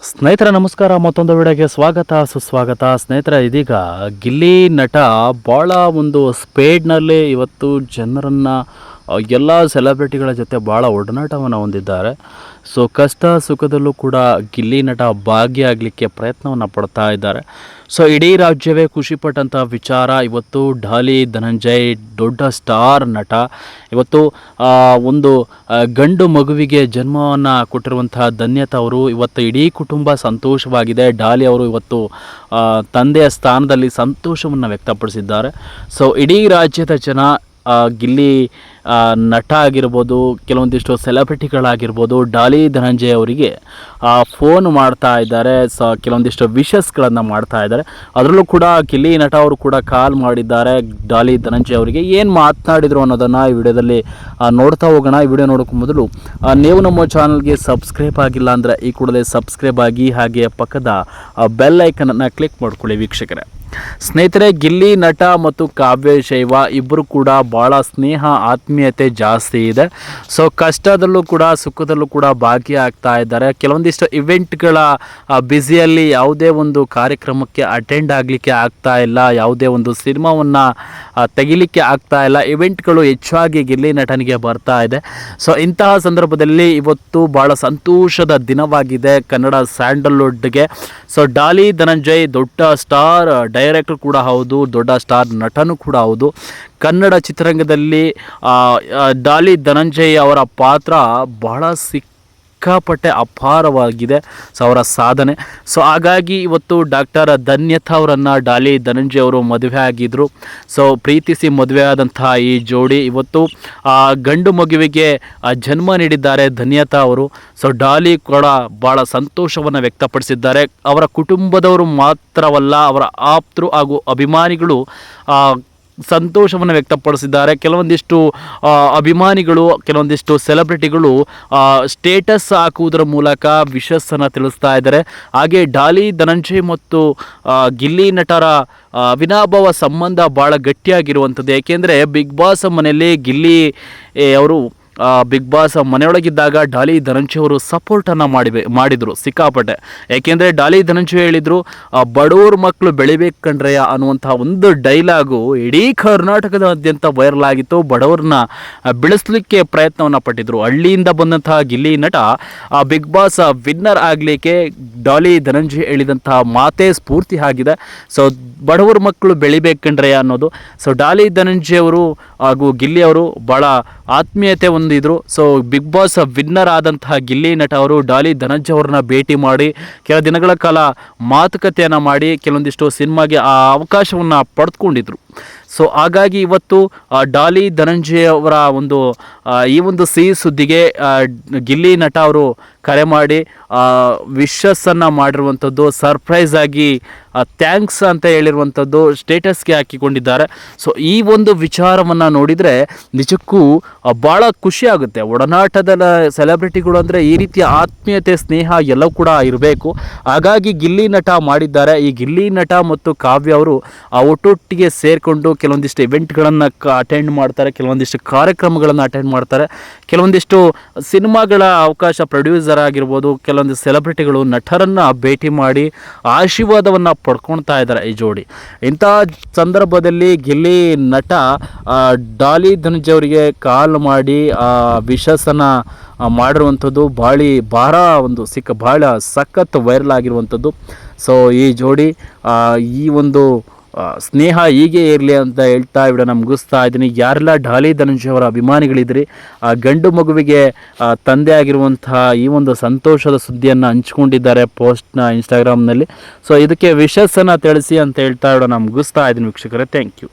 ಸ್ನೇಹಿತರೆ ನಮಸ್ಕಾರ, ಮತ್ತೊಂದು ವಿಡಿಯೋಗೆ ಸ್ವಾಗತ ಸುಸ್ವಾಗತ. ಸ್ನೇಹಿತರೆ, ಇದೀಗ ಗಿಲ್ಲಿ ನಟ ಭಾಳ ಒಂದು ಸ್ಪೀಡ್ನಲ್ಲಿ ಇವತ್ತು ಜನರನ್ನು ಎಲ್ಲ ಸೆಲೆಬ್ರಿಟಿಗಳ ಜೊತೆ ಭಾಳ ಒಡನಾಟವನ್ನು ಹೊಂದಿದ್ದಾರೆ. ಸೊ ಕಷ್ಟ ಸುಖದಲ್ಲೂ ಕೂಡ ಗಿಲ್ಲಿ ನಟ ಭಾಗಿಯಾಗಲಿಕ್ಕೆ ಪ್ರಯತ್ನವನ್ನು ಪಡ್ತಾ ಇದ್ದಾರೆ. ಸೊ ಇಡೀ ರಾಜ್ಯವೇ ಖುಷಿಪಟ್ಟಂಥ ವಿಚಾರ. ಇವತ್ತು ಡಾಲಿ ಧನಂಜಯ್ ದೊಡ್ಡ ಸ್ಟಾರ್ ನಟ ಇವತ್ತು ಒಂದು ಗಂಡು ಮಗುವಿಗೆ ಜನ್ಮವನ್ನು ಕೊಟ್ಟಿರುವಂತಹ ಧನ್ಯತಾ ಅವರು ಇವತ್ತು ಇಡೀ ಕುಟುಂಬ ಸಂತೋಷವಾಗಿದೆ. ಡಾಲಿ ಅವರು ಇವತ್ತು ತಂದೆಯ ಸ್ಥಾನದಲ್ಲಿ ಸಂತೋಷವನ್ನು ವ್ಯಕ್ತಪಡಿಸಿದ್ದಾರೆ. ಸೊ ಇಡೀ ರಾಜ್ಯದ ಜನ ಗಿಲ್ಲಿ ನಟ ಆಗಿರ್ಬೋದು, ಕೆಲವೊಂದಿಷ್ಟು ಸೆಲೆಬ್ರಿಟಿಗಳಾಗಿರ್ಬೋದು, ಡಾಲಿ ಧನಂಜಯ್ ಅವರಿಗೆ ಫೋನ್ ಮಾಡ್ತಾ ಇದ್ದಾರೆ. ಕೆಲವೊಂದಿಷ್ಟು ವಿಶಸ್ಗಳನ್ನು ಮಾಡ್ತಾ ಇದ್ದಾರೆ. ಅದರಲ್ಲೂ ಕೂಡ ಗಿಲ್ಲಿ ನಟ ಅವರು ಕೂಡ ಕಾಲ್ ಮಾಡಿದ್ದಾರೆ ಡಾಲಿ ಧನಂಜಯ್ ಅವರಿಗೆ. ಏನು ಮಾತನಾಡಿದರು ಅನ್ನೋದನ್ನು ಈ ವಿಡಿಯೋದಲ್ಲಿ ನೋಡ್ತಾ ಹೋಗೋಣ. ಈ ವಿಡಿಯೋ ನೋಡೋಕ್ಕೂ ಮೊದಲು ನೀವು ನಮ್ಮ ಚಾನಲ್ಗೆ ಸಬ್ಸ್ಕ್ರೈಬ್ ಆಗಿಲ್ಲ ಅಂದರೆ ಈ ಕೂಡಲೇ ಸಬ್ಸ್ಕ್ರೈಬ್ ಆಗಿ, ಹಾಗೆ ಪಕ್ಕದ ಬೆಲ್ ಐಕನನ್ನು ಕ್ಲಿಕ್ ಮಾಡ್ಕೊಳ್ಳಿ ವೀಕ್ಷಕರೇ. ಸ್ನೇಹಿತರೆ, ಗಿಲ್ಲಿ ನಟ ಮತ್ತು ಕಾವ್ಯ ಶೈವ ಇಬ್ಬರು ಕೂಡ ಭಾಳ ಸ್ನೇಹ ಆತ್ಮೀಯತೆ ಜಾಸ್ತಿ ಇದೆ. ಸೊ ಕಷ್ಟದಲ್ಲೂ ಕೂಡ ಸುಖದಲ್ಲೂ ಕೂಡ ಭಾಗಿಯಾಗ್ತಾ ಇದ್ದಾರೆ. ಕೆಲವೊಂದಿಷ್ಟು ಇವೆಂಟ್ಗಳ ಬ್ಯುಸಿಯಲ್ಲಿ ಯಾವುದೇ ಒಂದು ಕಾರ್ಯಕ್ರಮಕ್ಕೆ ಅಟೆಂಡ್ ಆಗಲಿಕ್ಕೆ ಆಗ್ತಾ ಇಲ್ಲ, ಯಾವುದೇ ಒಂದು ಸಿನಿಮಾವನ್ನು ತೆಗಿಲಿಕ್ಕೆ ಆಗ್ತಾ ಇಲ್ಲ. ಇವೆಂಟ್ಗಳು ಹೆಚ್ಚಾಗಿ ಗಿಲ್ಲಿ ನಟನಿಗೆ ಬರ್ತಾ ಇದೆ. ಸೊ ಇಂತಹ ಸಂದರ್ಭದಲ್ಲಿ ಇವತ್ತು ಭಾಳ ಸಂತೋಷದ ದಿನವಾಗಿದೆ ಕನ್ನಡ ಸ್ಯಾಂಡಲ್ವುಡ್ಗೆ. ಸೊ ಡಾಲಿ ಧನಂಜಯ್ ದೊಡ್ಡ ಸ್ಟಾರ್ ಡೈರೆಕ್ಟರ್ ಕೂಡ ಹೌದು, ದೊಡ್ಡ ಸ್ಟಾರ್ ನಟನೂ ಕೂಡ ಹೌದು. ಕನ್ನಡ ಚಿತ್ರರಂಗದಲ್ಲಿ ಡಾಲಿ ಧನಂಜಯ್ ಅವರ ಪಾತ್ರ ಬಹಳ ಸಿಕ್ಕಾಪಟ್ಟೆ ಅಪಾರವಾಗಿದೆ. ಸೊ ಅವರ ಸಾಧನೆ. ಸೊ ಹಾಗಾಗಿ ಇವತ್ತು ಡಾಕ್ಟರ್ ಧನ್ಯತಾ ಅವರನ್ನು ಡಾಲಿ ಧನಂಜಯ್ ಅವರು ಮದುವೆ ಆಗಿದ್ದರು. ಸೊ ಪ್ರೀತಿಸಿ ಮದುವೆ ಆದಂತಹ ಈ ಜೋಡಿ ಇವತ್ತು ಗಂಡು ಮಗುವಿಗೆ ಜನ್ಮ ನೀಡಿದ್ದಾರೆ ಧನ್ಯತಾ ಅವರು. ಸೊ ಡಾಲಿ ಕೂಡ ಭಾಳ ಸಂತೋಷವನ್ನು ವ್ಯಕ್ತಪಡಿಸಿದ್ದಾರೆ. ಅವರ ಕುಟುಂಬದವರು ಮಾತ್ರವಲ್ಲ, ಅವರ ಆಪ್ತರು ಹಾಗೂ ಅಭಿಮಾನಿಗಳು ಸಂತೋಷವನ್ನು ವ್ಯಕ್ತಪಡಿಸಿದ್ದಾರೆ. ಕೆಲವೊಂದಿಷ್ಟು ಅಭಿಮಾನಿಗಳು, ಕೆಲವೊಂದಿಷ್ಟು ಸೆಲೆಬ್ರಿಟಿಗಳು ಸ್ಟೇಟಸ್ ಹಾಕುವುದರ ಮೂಲಕ ವಿಶಸ್ಸನ್ನು ತಿಳಿಸ್ತಾ ಇದ್ದಾರೆ. ಹಾಗೆ ಡಾಲಿ ಧನಂಜಯ್ ಮತ್ತು ಗಿಲ್ಲಿ ನಟರ ಅವಿನಾಭಾವ ಸಂಬಂಧ ಭಾಳ ಗಟ್ಟಿಯಾಗಿರುವಂಥದ್ದು. ಏಕೆಂದರೆ ಬಿಗ್ ಬಾಸ್ ಮನೆಯಲ್ಲಿ ಗಿಲ್ಲಿ ಅವರು ಬಿಗ್ ಬಾಸ್ ಮನೆಯೊಳಗಿದ್ದಾಗ ಡಾಲಿ ಧನಂಜಯ್ ಅವರು ಸಪೋರ್ಟನ್ನು ಮಾಡಿದರು ಸಿಕ್ಕಾಪಟ್ಟೆ. ಏಕೆಂದರೆ ಡಾಲಿ ಧನಂಜಯ್ ಹೇಳಿದರು, ಬಡವ್ರ ಮಕ್ಕಳು ಬೆಳಿಬೇಕು ಕಣ್ರಯ್ಯ ಅನ್ನುವಂಥ ಒಂದು ಡೈಲಾಗು ಇಡೀ ಕರ್ನಾಟಕದಾದ್ಯಂತ ವೈರಲ್ ಆಗಿತ್ತು. ಬಡವ್ರನ್ನ ಬೆಳೆಸಲಿಕ್ಕೆ ಪ್ರಯತ್ನವನ್ನು ಪಟ್ಟಿದ್ರು. ಹಳ್ಳಿಯಿಂದ ಬಂದಂತಹ ಗಿಲ್ಲಿ ನಟ ಬಿಗ್ ಬಾಸ್ ವಿನ್ನರ್ ಆಗಲಿಕ್ಕೆ ಡಾಲಿ ಧನಂಜಯ್ ಹೇಳಿದಂತಹ ಮಾತೇ ಸ್ಫೂರ್ತಿ ಆಗಿದೆ. ಸೊ ಬಡವ್ರ ಮಕ್ಕಳು ಬೆಳಿಬೇಕು ಕಣ್ರಯ್ಯ ಅನ್ನೋದು. ಸೊ ಡಾಲಿ ಧನಂಜಯ್ ಅವರು ಹಾಗೂ ಗಿಲ್ಲಿ ಅವರು ಭಾಳ ಆತ್ಮೀಯತೆ ಹೊಂದಿದ್ರು. ಸೊ ಬಿಗ್ ಬಾಸ್ ವಿನ್ನರ್ ಆದಂತಹ ಗಿಲ್ಲಿ ನಟ ಅವರು ಡಾಲಿ ಧನಂಜಯ್ ಅವ್ರನ್ನ ಭೇಟಿ ಮಾಡಿ ಕೆಲ ದಿನಗಳ ಕಾಲ ಮಾತುಕತೆಯನ್ನು ಮಾಡಿ ಕೆಲವೊಂದಿಷ್ಟು ಸಿನಿಮಾಗೆ ಆ ಅವಕಾಶವನ್ನು ಪಡೆದುಕೊಂಡಿದ್ರು. ಸೊ ಹಾಗಾಗಿ ಇವತ್ತು ಡಾಲಿ ಧನಂಜಯ್ ಅವರ ಈ ಒಂದು ಸಿಹಿ ಸುದ್ದಿಗೆ ಗಿಲ್ಲಿ ನಟ ಅವರು ಕರೆ ಮಾಡಿ ವಿಶಸ್ಸನ್ನು ಮಾಡಿರುವಂಥದ್ದು, ಸರ್ಪ್ರೈಸ್ ಆಗಿ ಥ್ಯಾಂಕ್ಸ್ ಅಂತ ಹೇಳಿರುವಂಥದ್ದು ಸ್ಟೇಟಸ್ಗೆ ಹಾಕಿಕೊಂಡಿದ್ದಾರೆ. ಸೊ ಈ ಒಂದು ವಿಚಾರವನ್ನು ನೋಡಿದರೆ ನಿಜಕ್ಕೂ ಭಾಳ ಖುಷಿ ಆಗುತ್ತೆ. ಒಡನಾಟದ ಸೆಲೆಬ್ರಿಟಿಗಳು ಅಂದರೆ ಈ ರೀತಿಯ ಆತ್ಮೀಯತೆ, ಸ್ನೇಹ ಎಲ್ಲವೂ ಕೂಡ ಇರಬೇಕು. ಹಾಗಾಗಿ ಗಿಲ್ಲಿ ನಟ ಮಾಡಿದ್ದಾರೆ. ಈ ಗಿಲ್ಲಿ ನಟ ಮತ್ತು ಕಾವ್ಯ ಅವರು ಒಟ್ಟೊಟ್ಟಿಗೆ ಸೇರಿಕೊಂಡು ಕೆಲವೊಂದಿಷ್ಟು ಇವೆಂಟ್ಗಳನ್ನು ಅಟೆಂಡ್ ಮಾಡ್ತಾರೆ, ಕೆಲವೊಂದಿಷ್ಟು ಕಾರ್ಯಕ್ರಮಗಳನ್ನು ಅಟೆಂಡ್ ಮಾಡ್ತಾರೆ, ಕೆಲವೊಂದಿಷ್ಟು ಸಿನಿಮಾಗಳ ಅವಕಾಶ ಪ್ರೊಡ್ಯೂಸರ್ ಆಗಿರ್ಬೋದು, ಕೆಲವೊಂದು ಸೆಲೆಬ್ರಿಟಿಗಳು ನಟರನ್ನು ಭೇಟಿ ಮಾಡಿ ಆಶೀರ್ವಾದವನ್ನು ಪಡ್ಕೊಳ್ತಾ ಇದ್ದಾರೆ ಈ ಜೋಡಿ. ಇಂಥ ಸಂದರ್ಭದಲ್ಲಿ ಗಿಲ್ಲಿ ನಟ ಡಾಲಿ ಧನಂಜಯ್ ಅವರಿಗೆ ಕಾಲ್ ಮಾಡಿ ವಿಶಸ್ಸನ್ನು ಮಾಡಿರುವಂಥದ್ದು ಭಾಳ ಸಖತ್ ವೈರಲ್ ಆಗಿರುವಂಥದ್ದು. ಸೊ ಈ ಜೋಡಿ ಈ ಒಂದು ಸ್ನೇಹ ಹೀಗೆ ಇರಲಿ ಅಂತ ಹೇಳ್ತಾ ವಿಡಿಯೋನ ಮುಗಿಸ್ತಾ ಇದ್ದೀನಿ. ಯಾರೆಲ್ಲ ಡಾಲಿ ಧನಂಜಯ್ ಅವರ ಅಭಿಮಾನಿಗಳಿದ್ರಿ, ಗಂಡು ಮಗುವಿಗೆ ತಂದೆ ಆಗಿರುವಂತಹ ಈ ಒಂದು ಸಂತೋಷದ ಸುದ್ದಿಯನ್ನು ಹಂಚ್ಕೊಂಡಿದ್ದಾರೆ ಪೋಸ್ಟ್ನ ಇನ್ಸ್ಟಾಗ್ರಾಮ್ನಲ್ಲಿ. ಸೊ ಇದಕ್ಕೆ ವಿಶಸ್ಸನ್ನು ತಿಳಿಸಿ ಅಂತ ಹೇಳ್ತಾ ವಿಡಿಯೋನ ಮುಗಿಸ್ತಾ ಇದ್ದೀನಿ ವೀಕ್ಷಕರೇ. Thank you.